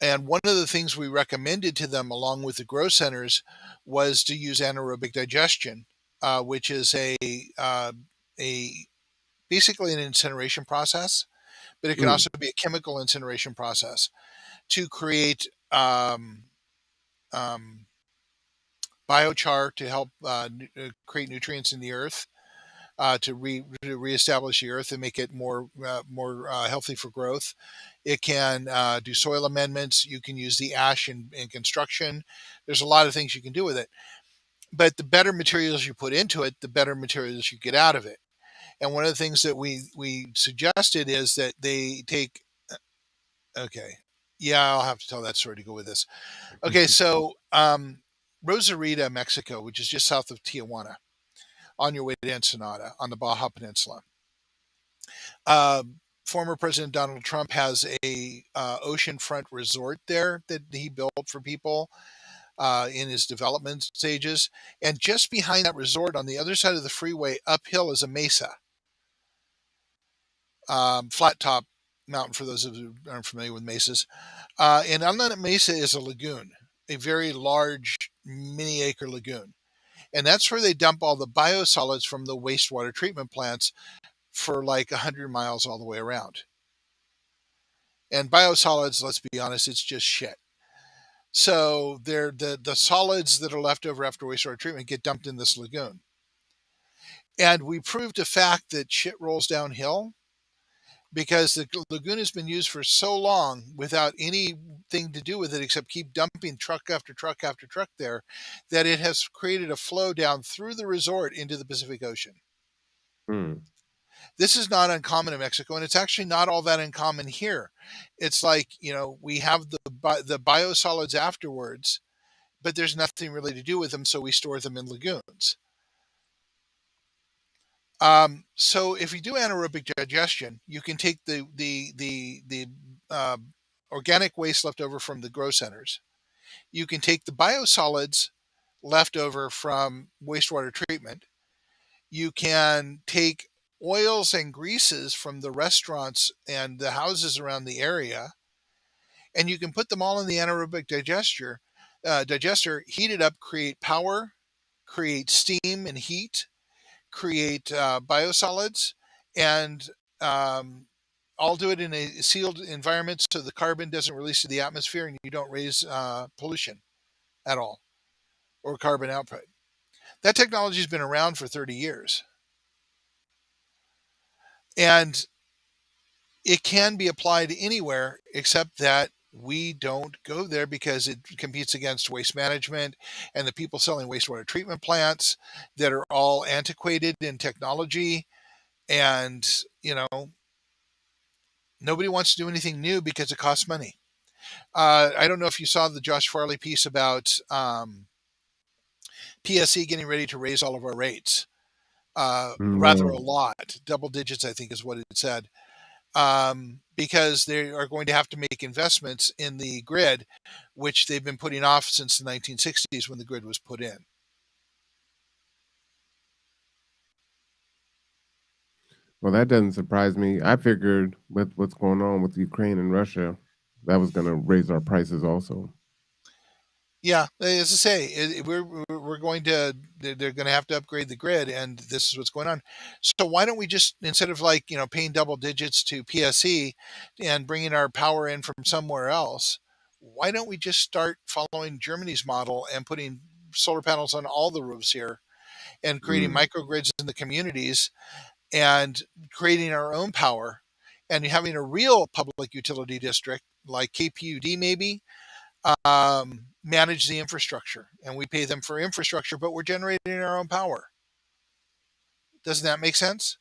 And one of the things we recommended to them, along with the grow centers, was to use anaerobic digestion, which is a basically an incineration process, but it can Mm, also be a chemical incineration process to create um, biochar to help create nutrients in the earth, to reestablish the earth and make it more healthy for growth. It can do soil amendments. You can use the ash in construction. There's a lot of things you can do with it. But the better materials you put into it, the better materials you get out of it. And one of the things that we suggested is that they take. Okay, yeah, I'll have to tell that story to go with this. Okay, so Rosarita, Mexico, which is just south of Tijuana, on your way to Ensenada on the Baja Peninsula. Uh, Former President Donald Trump has a oceanfront resort there that he built for people in his development stages. And just behind that resort, on the other side of the freeway, uphill is a mesa, flat top mountain for those of you who aren't familiar with mesas. And on that mesa is a lagoon, a very large mini acre lagoon. And that's where they dump all the biosolids from the wastewater treatment plants for like 100 miles all the way around. And biosolids, let's be honest, it's just shit. So they're the solids that are left over after wastewater treatment get dumped in this lagoon. And we proved a fact that shit rolls downhill because the lagoon has been used for so long without anything to do with it except keep dumping truck after truck after truck there, that it has created a flow down through the resort into the Pacific Ocean. This is not uncommon in Mexico, and it's actually not all that uncommon here. It's like, we have the biosolids afterwards, but there's nothing really to do with them, so we store them in lagoons. So if you do anaerobic digestion, you can take the organic waste left over from the grow centers. You can take the biosolids left over from wastewater treatment. You can take oils and greases from the restaurants and the houses around the area, and you can put them all in the anaerobic digester, heat it up, create power, create steam and heat, create biosolids, and I'll do it in a sealed environment so the carbon doesn't release to the atmosphere and you don't raise pollution at all or carbon output. That technology has been around for 30 years. And it can be applied anywhere except that we don't go there because it competes against waste management and the people selling wastewater treatment plants that are all antiquated in technology. And, nobody wants to do anything new because it costs money. I don't know if you saw the Josh Farley piece about PSE getting ready to raise all of our rates. Rather a lot. Double digits, I think is what it said. Because they are going to have to make investments in the grid, which they've been putting off since the 1960s when the grid was put in. Well, that doesn't surprise me. I figured with what's going on with Ukraine and Russia, that was going to raise our prices also. Yeah, as I say, we're going to they're going to have to upgrade the grid, and this is what's going on. So why don't we just, instead of paying double digits to PSE and bringing our power in from somewhere else, why don't we just start following Germany's model and putting solar panels on all the roofs here and creating microgrids in the communities and creating our own power and having a real public utility district like KPUD maybe manage the infrastructure, and we pay them for infrastructure, but we're generating our own power. Doesn't that make sense?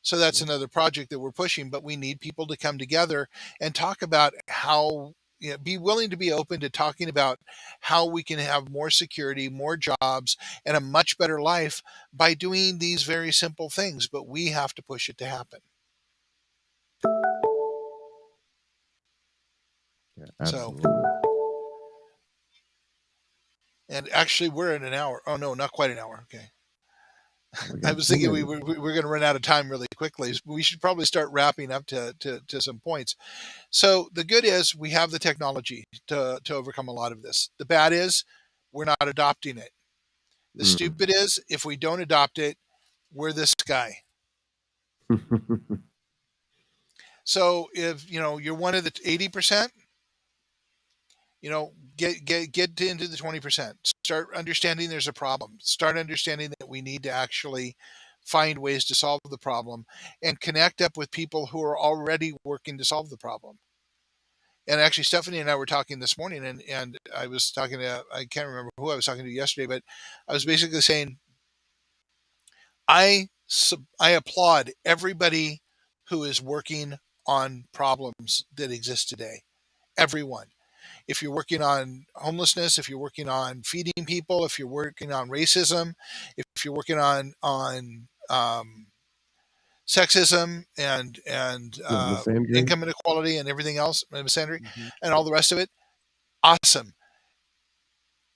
So that's another project that we're pushing, but we need people to come together and talk about how, be willing to be open to talking about how we can have more security, more jobs, and a much better life by doing these very simple things, but we have to push it to happen. Yeah, absolutely. And actually, we're in an hour. Oh, no, not quite an hour. Okay. I was thinking we're going to run out of time really quickly. We should probably start wrapping up to some points. So the good is we have the technology to overcome a lot of this. The bad is we're not adopting it. The stupid is if we don't adopt it, we're this guy. So if you're one of the 80%, get into the 20%. start understanding there's a problem. Start understanding that we need to actually find ways to solve the problem and connect up with people who are already working to solve the problem. And actually, Stephanie and I were talking this morning, and I was talking to, I can't remember who I was talking to yesterday, but I was basically saying, I applaud everybody who is working on problems that exist today. Everyone. If you're working on homelessness, if you're working on feeding people, if you're working on racism, if you're working on sexism and Yeah, misandry. income inequality and everything else, misandry, Mhm. and all the rest of it, awesome.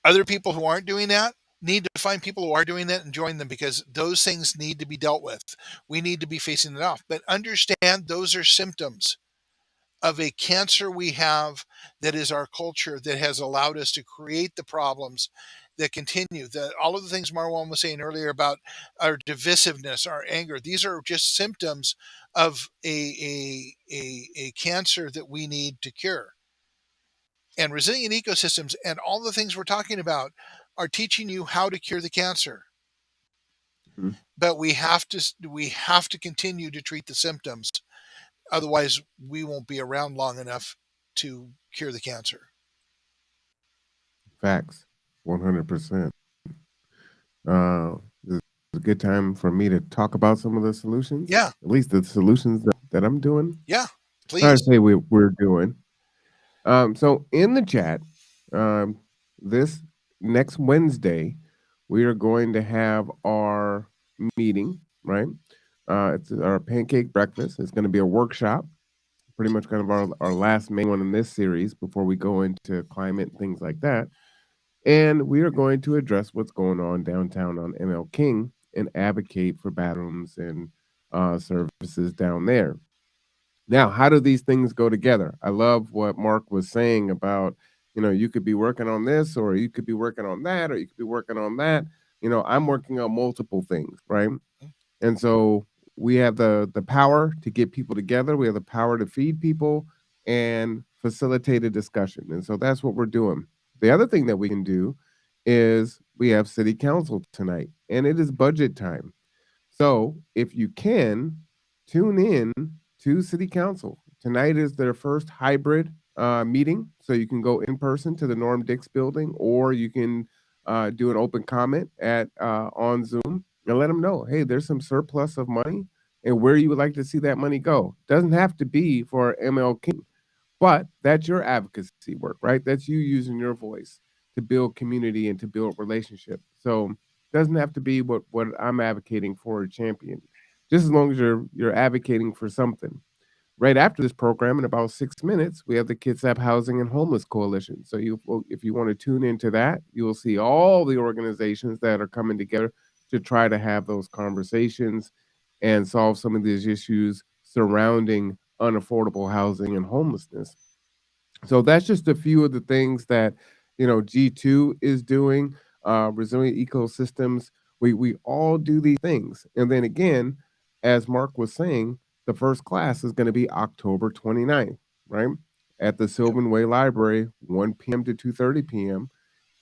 Other people who aren't doing that need to find people who are doing that and join them, because those things need to be dealt with. We need to be facing it off. But understand those are symptoms of a cancer we have, that is our culture, that has allowed us to create the problems that continue. All of the things Marwan was saying earlier about our divisiveness, our anger, these are just symptoms of a cancer that we need to cure. And resilient ecosystems and all the things we're talking about are teaching you how to cure the cancer. Mhm. But we have to continue to treat the symptoms. Otherwise, we won't be around long enough to cure the cancer. Facts. 100%. This is a good time for me to talk about some of the solutions, Yeah, at least the solutions that I'm doing. yeah, I please. say we're doing. So in the chat, um, this next Wednesday, we are going to have our meeting, right? It's our pancake breakfast. It's going to be a workshop, pretty much kind of our last main one in this series before we go into climate and things like that. And we are going to address what's going on downtown on ML King and advocate for bathrooms and services down there. Now, how do these things go together? I love what Mark was saying about, you could be working on this or you could be working on that or you could be working on that. I'm working on multiple things, right? And so we have the power to get people together. We have the power to feed people and facilitate a discussion. And so that's what we're doing. The other thing that we can do is we have city council tonight and it is budget time. So if you can, tune in to city council. Tonight is their first hybrid meeting. So you can go in person to the Norm Dix building or you can do an open comment at on Zoom and let them know, hey, there's some surplus of money and where you would like to see that money go. Doesn't have to be for ML King, but that's your advocacy work, right? That's you using your voice to build community and to build relationship. So it doesn't have to be what I'm advocating for or champion. Just as long as you're advocating for something. Right after this program, in about 6 minutes, we have the Kitsap Housing and Homeless Coalition. So if you want to tune into that, you will see all the organizations that are coming together to try to have those conversations and solve some of these issues surrounding unaffordable housing and homelessness. So that's just a few of the things that G2 is doing. Resilient ecosystems. We all do these things, and then again, as Mark was saying, the first class is going to be October 29th, right, at the Yep. Sylvan Way Library, 1 p.m. to 2:30 p.m.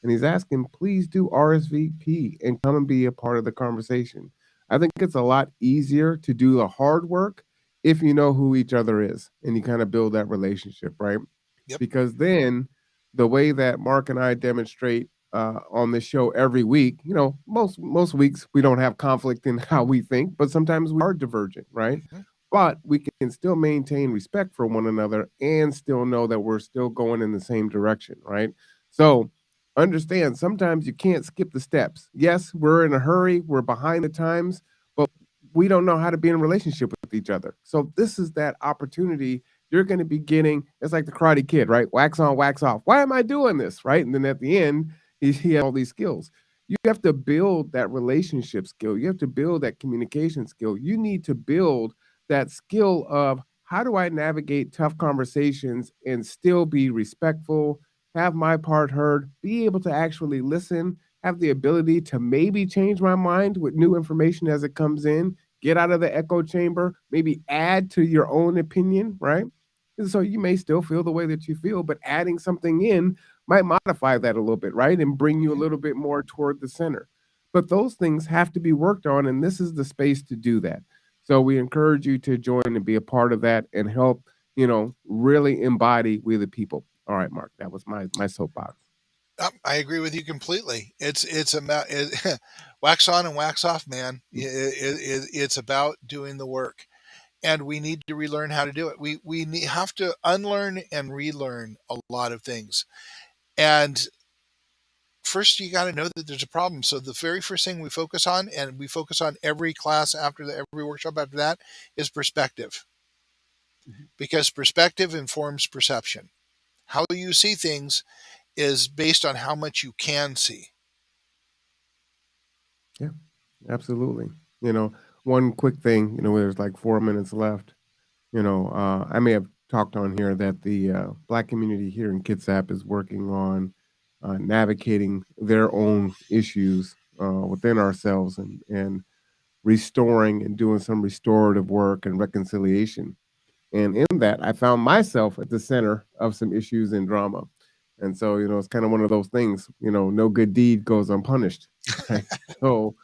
And he's asking, please do RSVP and come and be a part of the conversation. I think it's a lot easier to do the hard work if you know who each other is and you kind of build that relationship, right? Yep. Because then the way that Mark and I demonstrate on this show every week, most weeks we don't have conflict in how we think, but sometimes we are divergent, right? Mhm. But we can still maintain respect for one another and still know that we're still going in the same direction, right? So understand sometimes you can't skip the steps. Yes, we're in a hurry, we're behind the times, but we don't know how to be in a relationship with each other. So this is that opportunity you're going to be getting. It's like the Karate Kid, right? Wax on, wax off. Why am I doing this, right? And then at the end, he has all these skills. You have to build that relationship skill. You have to build that communication skill. You need to build that skill of how do I navigate tough conversations and still be respectful, have my part heard, be able to actually listen, have the ability to maybe change my mind with new information as it comes in, get out of the echo chamber, maybe add to your own opinion, right? And so you may still feel the way that you feel, but adding something in might modify that a little bit, right? And bring you a little bit more toward the center. But those things have to be worked on, and this is the space to do that. So we encourage you to join and be a part of that and help, really embody we the people. All right, Mark, that was my soapbox. I agree with you completely. It's about wax on and wax off, man. It's about doing the work, and we need to relearn how to do it. Have to unlearn and relearn a lot of things. And first, you got to know that there's a problem. So the very first thing we focus on, and we focus on every class after that, every workshop after that, is perspective, because perspective informs perception. How you see things is based on how much you can see. Yeah, absolutely. One quick thing, there's like 4 minutes left. I may have talked on here that the Black community here in Kitsap is working on navigating their own issues within ourselves and restoring and doing some restorative work and reconciliation. And in that, I found myself at the center of some issues and drama. And so, it's kind of one of those things, no good deed goes unpunished. Right? So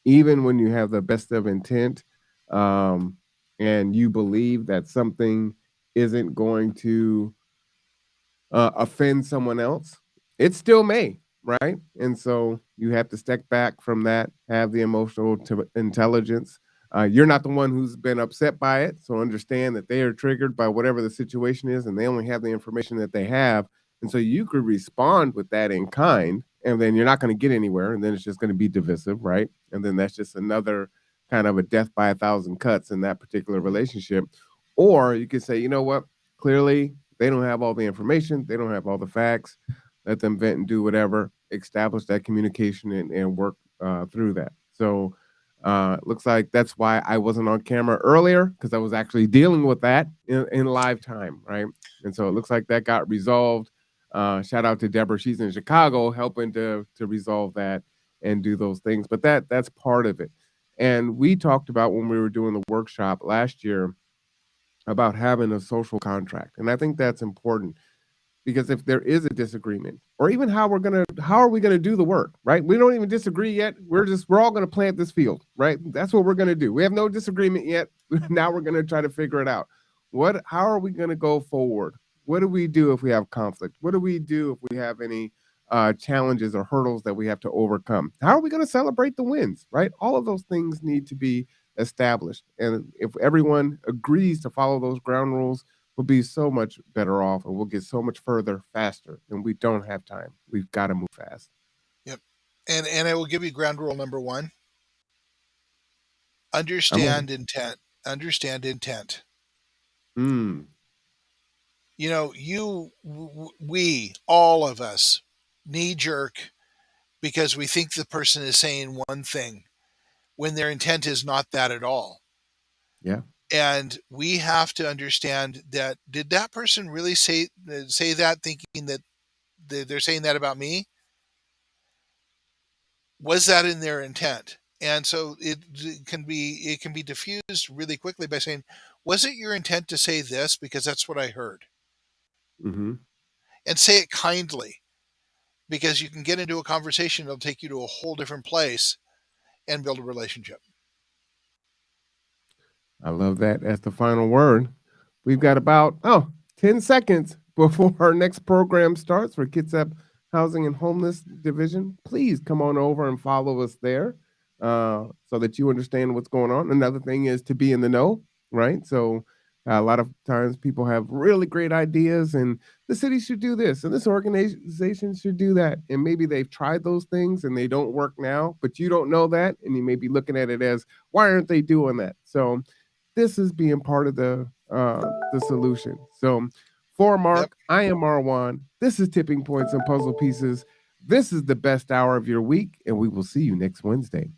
even when you have the best of intent, um, and you believe that something isn't going to offend someone else, it still may, right? And so you have to step back from that, have the emotional intelligence. You're not the one who's been upset by it. So understand that they are triggered by whatever the situation is, and they only have the information that they have. And so you could respond with that in kind, and then you're not going to get anywhere. And then it's just going to be divisive, right? And then that's just another kind of a death by 1,000 cuts in that particular relationship. Or you could say, you know what? Clearly, they don't have all the information. They don't have all the facts. Let them vent and do whatever, establish that communication and work through that. So looks like that's why I wasn't on camera earlier, because I was actually dealing with that in live time, right? And so it looks like that got resolved. Shout out to Deborah. She's in Chicago helping to resolve that and do those things. But that's part of it. And we talked about when we were doing the workshop last year about having a social contract. And I think that's important, because if there is a disagreement, or even how are we gonna do the work, right? We don't even disagree yet. We're all gonna plant this field, right? That's what we're gonna do. We have no disagreement yet. Now we're gonna try to figure it out. How are we gonna go forward? What do we do if we have conflict? What do we do if we have any challenges or hurdles that we have to overcome? How are we gonna celebrate the wins, right? All of those things need to be established. And if everyone agrees to follow those ground rules, we'll be so much better off, and we'll get so much further faster. And we don't have time. We've got to move fast. Yep. And I will give you ground rule number one. I'm ready. Understand intent. Understand intent. Mm, We, all of us, knee jerk because we think the person is saying one thing when their intent is not that at all. yeah. And we have to understand that, did that person really say that thinking that they're saying that about me? Was that in their intent? And so it can be diffused really quickly by saying, was it your intent to say this, because that's what I heard? Hmm. And say it kindly, because you can get into a conversation that'll take you to a whole different place and build a relationship. I love that as the final word. We've got about 10 seconds before our next program starts for Kitsap Housing and Homeless Division. Please come on over and follow us there so that you understand what's going on. Another thing is to be in the know, right? So a lot of times people have really great ideas, and the city should do this and this organization should do that. And maybe they've tried those things and they don't work now, but you don't know that. And you may be looking at it as, why aren't they doing that? So this is being part of the solution. So for Yep. Mark, I am Marwan. This is Tipping Points and Puzzle Pieces. This is the best hour of your week, and we will see you next Wednesday.